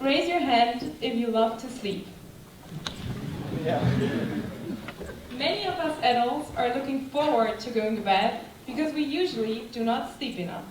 raise your hand if you love to sleep. Yeah. Many of us adults are looking forward to going to bed because we usually do not sleep enough.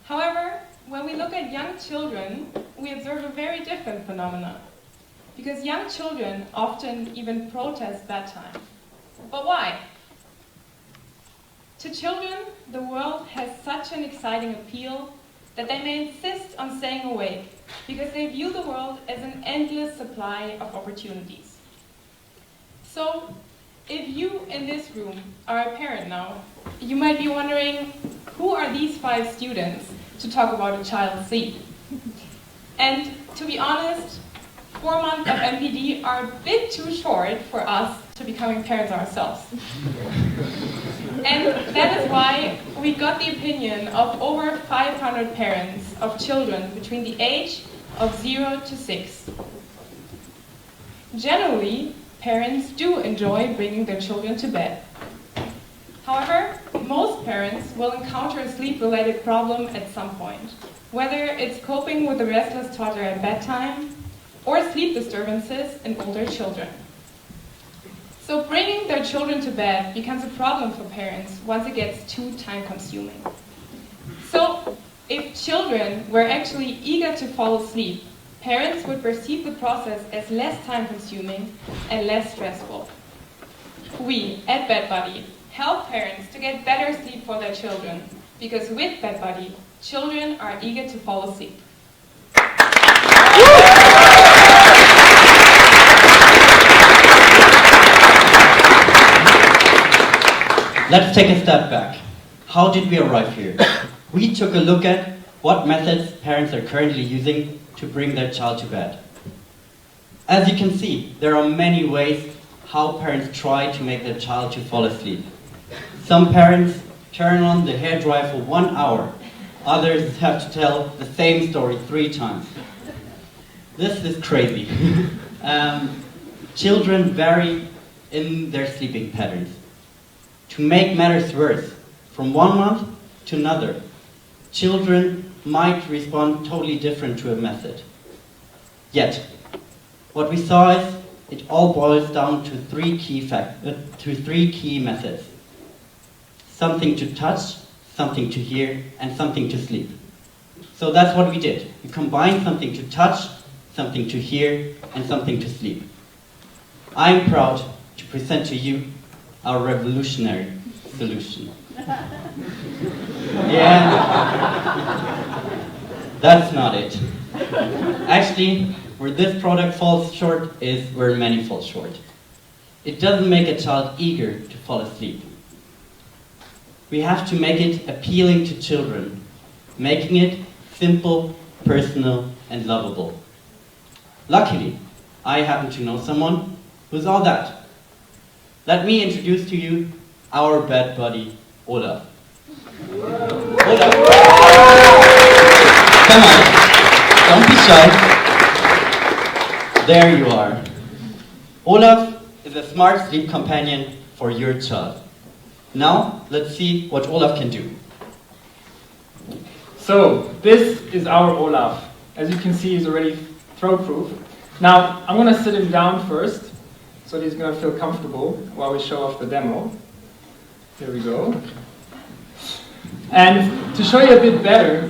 However, when we look at young children, we observe a very different phenomenon. Because young children often even protest bedtime. But why? To children, the world has such an exciting appeal that they may insist on staying awake because they view the world as an endless supply of opportunities. So, if you in this room are a parent now, you might be wondering, who are these 5 students to talk about a child's sleep? And to be honest, 4 months of MPD are a bit too short for us to becoming parents ourselves. And that is why we got the opinion of over 500 parents of children between the age of 0 to 6. Generally, parents do enjoy bringing their children to bed. However, most parents will encounter a sleep-related problem at some point, whether it's coping with a restless toddler at bedtime or sleep disturbances in older children. So bringing their children to bed becomes a problem for parents once it gets too time-consuming. So if children were actually eager to fall asleep, parents would perceive the process as less time-consuming and less stressful. We, at bedbuddy, help parents to get better sleep for their children, because with bedbuddy, children are eager to fall asleep. Let's take a step back. How did we arrive here? We took a look at what methods parents are currently using to bring their child to bed. As you can see, there are many ways how parents try to make their child to fall asleep. Some parents turn on the hairdryer for 1 hour. Others have to tell the same story 3 times. This is crazy. Children vary in their sleeping patterns. To make matters worse, from 1 month to another, children might respond totally different to a method. Yet, what we saw is it all boils down to 3 key methods. Something to touch, something to hear, and something to sleep. So that's what we did. We combined something to touch, something to hear, and something to sleep. I'm proud to present to you our revolutionary solution. Yeah, that's not it. Actually, where this product falls short is where many fall short. It doesn't make a child eager to fall asleep. We have to make it appealing to children, making it simple, personal, and lovable. Luckily, I happen to know someone who's all that. Let me introduce to you our bed buddy, Olaf. Olaf! Come on, don't be shy. There you are. Olaf is a smart sleep companion for your child. Now, let's see what Olaf can do. So, this is our Olaf. As you can see, he's already throw-proof. Now, I'm going to sit him down first, so he's going to feel comfortable while we show off the demo. Here we go. And to show you a bit better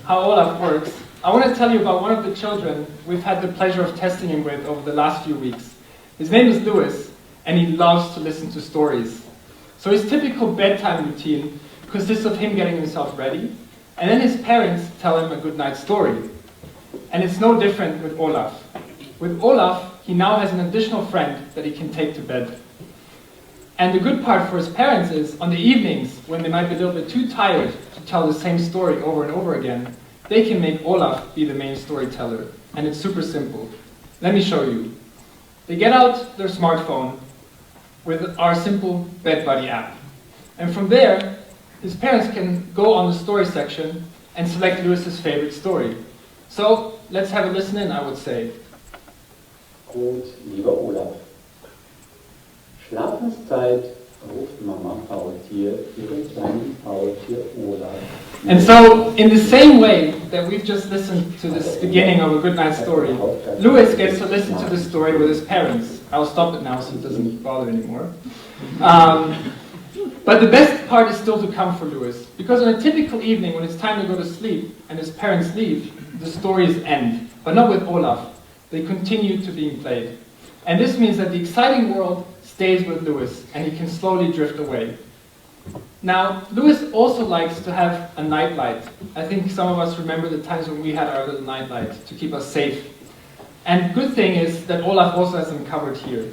how Olaf works, I want to tell you about one of the children we've had the pleasure of testing him with over the last few weeks. His name is Lewis, and he loves to listen to stories. So his typical bedtime routine consists of him getting himself ready, and then his parents tell him a good night story. And it's no different with Olaf. With Olaf, he now has an additional friend that he can take to bed. And the good part for his parents is, on the evenings, when they might be a little bit too tired to tell the same story over and over again, they can make Olaf be the main storyteller. And it's super simple. Let me show you. They get out their smartphone with our simple bedbuddy app. And from there, his parents can go on the story section and select Lewis's favorite story. So, let's have a listen in, I would say. Gut, lieber Olaf. Schlafenszeit ruft Mama Faultier ihren kleinen Faultier Olaf. And so, in the same way that we've just listened to this beginning of a good night story, Louis gets to listen to this story with his parents. I'll stop it now so it doesn't bother anymore. But the best part is still to come for Louis, because on a typical evening when it's time to go to sleep and his parents leave, the stories end. But not with Olaf. They continue to being played. And this means that the exciting world stays with Louis and he can slowly drift away. Now, Louis also likes to have a nightlight. I think some of us remember the times when we had our little nightlight to keep us safe. And good thing is that Olaf also has them covered here.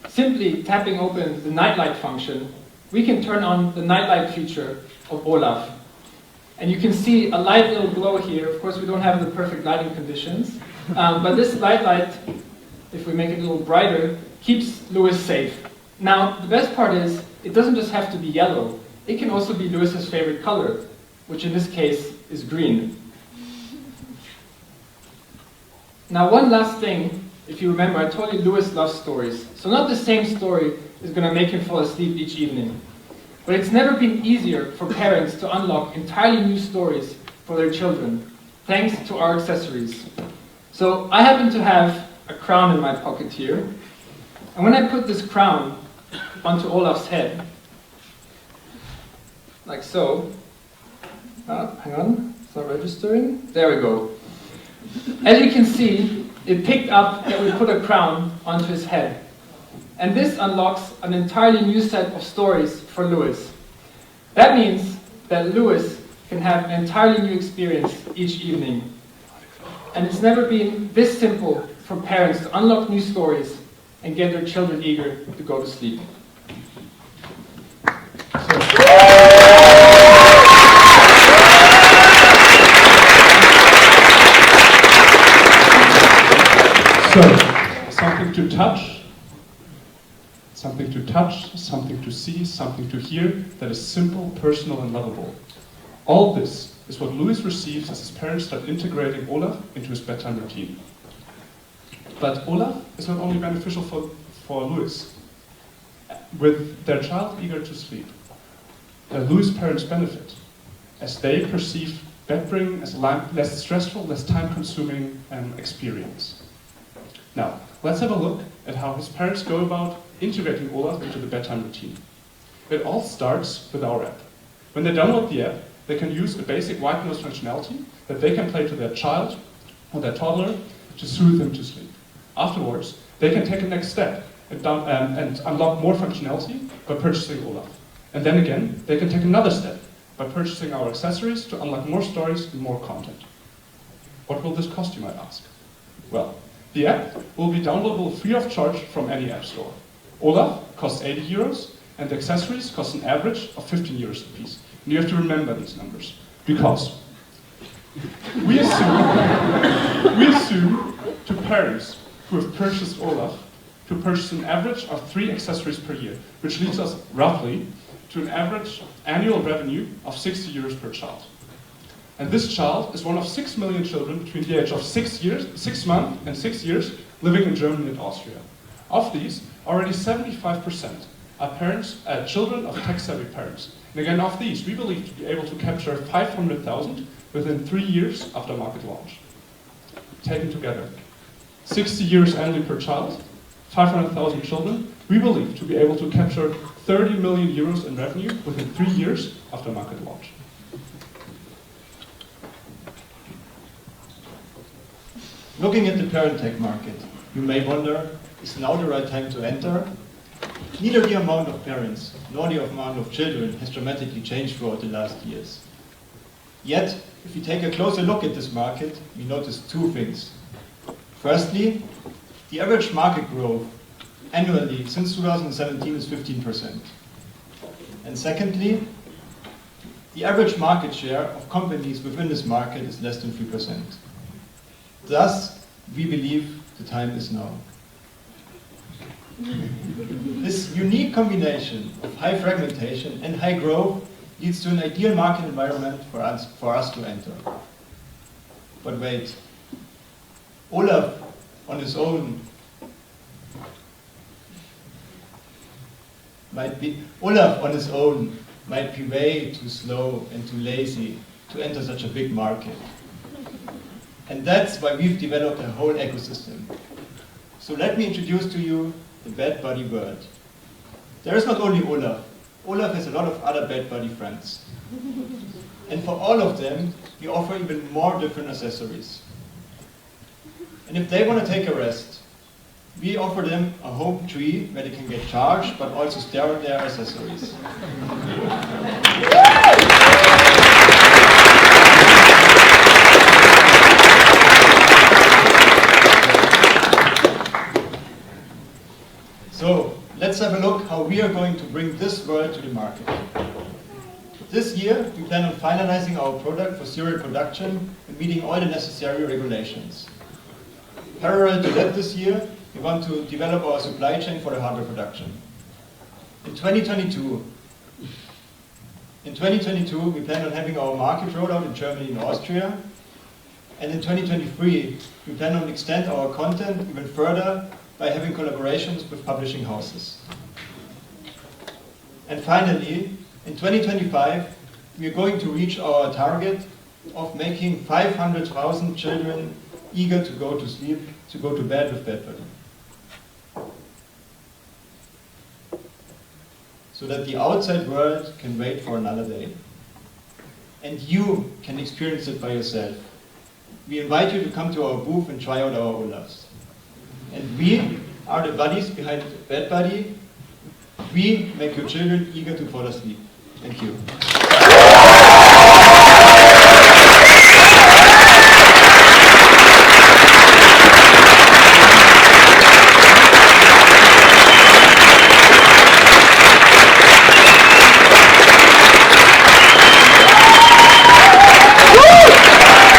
Simply tapping open the nightlight function, we can turn on the nightlight feature of Olaf. And you can see a light little glow here. Of course, we don't have the perfect lighting conditions. But this light, if we make it a little brighter, keeps Louis safe. Now, the best part is, it doesn't just have to be yellow. It can also be Louis's favorite color, which in this case is green. Now, one last thing, if you remember, I told you Louis loves stories. So not the same story is going to make him fall asleep each evening. But it's never been easier for parents to unlock entirely new stories for their children, thanks to our accessories. So I happen to have a crown in my pocket here. And when I put this crown onto Olaf's head, like so, hang on, it's not registering. There we go. As you can see, it picked up that we put a crown onto his head. And this unlocks an entirely new set of stories for Louis. That means that Louis can have an entirely new experience each evening. And it's never been this simple for parents to unlock new stories and get their children eager to go to sleep. So, something to touch, something to see, something to hear that is simple, personal, and lovable. All this is what Louis receives as his parents start integrating Olaf into his bedtime routine. But Olaf is not only beneficial for Louis. With their child eager to sleep, Louis' parents benefit as they perceive bedbringing as a less stressful, less time-consuming experience. Now, let's have a look at how his parents go about integrating Olaf into the bedtime routine. It all starts with our app. When they download the app, they can use a basic white noise functionality that they can play to their child or their toddler to soothe them to sleep. Afterwards, they can take a next step and unlock more functionality by purchasing Olaf. And then again, they can take another step by purchasing our accessories to unlock more stories and more content. What will this cost, you might ask? Well, the app will be downloadable free of charge from any app store. Olaf costs 80 euros, and the accessories cost an average of 15 euros a piece. And you have to remember these numbers, because we assume to parents who have purchased Olaf to purchase an average of 3 accessories per year, which leads us roughly to an average annual revenue of 60 euros per child. And this child is one of 6 million children between the age of 6 months and 6 years living in Germany and Austria. Of these, already 75% are children of tech-savvy parents. And again, of these, we believe to be able to capture 500,000 within 3 years after market launch. Taken together, 60 euros annually per child, 500,000 children, we believe to be able to capture 30 million euros in revenue within 3 years after market launch. Looking at the parent tech market, you may wonder, is now the right time to enter? Neither the amount of parents nor the amount of children has dramatically changed throughout the last years. Yet, if we take a closer look at this market, we notice 2 things. Firstly, the average market growth annually since 2017 is 15%. And secondly, the average market share of companies within this market is less than 3%. Thus, we believe the time is now. This unique combination of high fragmentation and high growth leads to an ideal market environment for us to enter. But wait, Olaf on his own might be way too slow and too lazy to enter such a big market. And that's why we've developed a whole ecosystem. So let me introduce to you the bedbuddy world. There is not only Olaf. Olaf has a lot of other bedbuddy friends. And for all of them, we offer even more different accessories. And if they want to take a rest, we offer them a home tree where they can get charged, but also store their accessories. So, let's have a look how we are going to bring this world to the market. This year, we plan on finalizing our product for serial production and meeting all the necessary regulations. Parallel to that this year, we want to develop our supply chain for the hardware production. In 2022, we plan on having our market rollout in Germany and Austria. And in 2023, we plan on extend our content even further by having collaborations with publishing houses. And finally, in 2025, we are going to reach our target of making 500,000 children eager to go to sleep, to go to bed with bedbuddy. So that the outside world can wait for another day. And you can experience it by yourself. We invite you to come to our booth and try out our Olafs. And we are the buddies behind bedbuddy. We make your children eager to fall asleep. Thank you.